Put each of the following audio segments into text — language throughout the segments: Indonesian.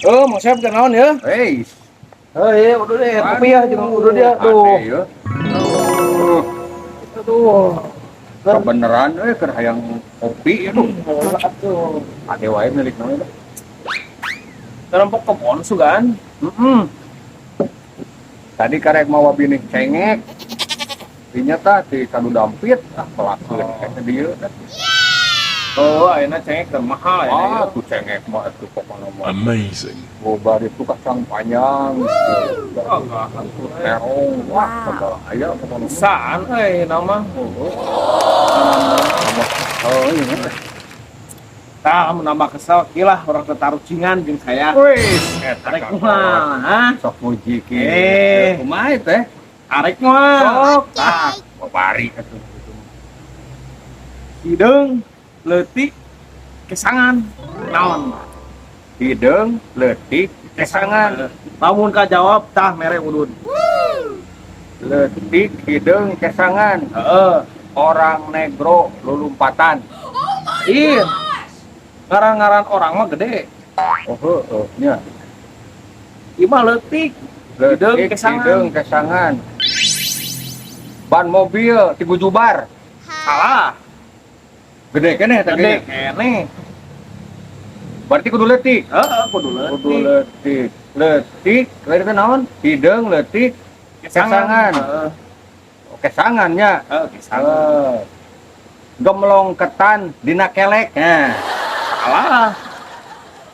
Oh, Mang Syep kenaon ya? Hei, Iya, udah deh, kopi ya, jangan udah dia. ade ya. Aduh. Kebeneran keur hayang kopi itu. Aduh. Ade wae milik naon. Terampok ke Ponsu kan? Heeh. Tadi karek mawa bini cengek. Dinya tah ti kadu dampit, pelakeun ka dieu. Oh, ayeuna cengek teh mahal ya. Tuh cengek mah atuh pokona mah. Amazing. Bobar itu kacang panjang. Terong, wah, segala aya pokona. Saan nama? Oh, iya. Tah menambah kesel kilah orang tetarucingan jeung saya. Wis, Arek mah, ha? sok muji kieu. Kumaha teh? Arek mah. Sok, tah, babari atuh. Hideung, leutik, kesangan. Naon? Hideung, leutik, kesangan. Lamun kajawab tah mere udun. Leutik, hideung, kesangan. Heeh. Orang negro lulumpatan. Iya. Ngaran-ngaran orang mah gede. Oh, heuh, nya. Ieu mah leutik. Leutik, kesangan. hideung, kesangan. Ban mobil ti Gujubar. Salah. Gede keneh tadi. Gede kene. Berarti kudu leutik. Heeh, kudu Kudu leutik. leutik. Leutik, lain teh naon? Hideung, leutik, kesangan. Heeh. Kesangannya. Kesangan. Gemlong ketan dina kelek. Nah, Salah.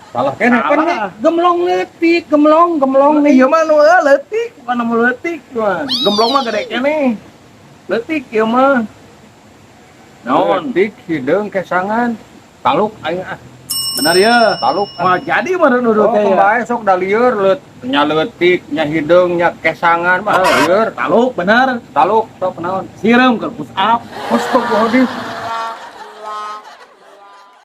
salah keneh kan Salah. nih. Gemlong leutik, gemlong nih. Ieu mah nu leutik, bukan nu leutik, cuman. Gemblong mah gede kene. Leutik ieu mah. Naon? Leutik, hideung, kesangan. Taluk aing ah. Benar ya. Taluk. Wah, jadi mah nu Oh, teh ya. kemae sok da lieur nya leutik, nya hideung, nya kesangan mah lieur. Taluk benar. Taluk sok naon? Siram ke push up. Astagfirullahaladzim.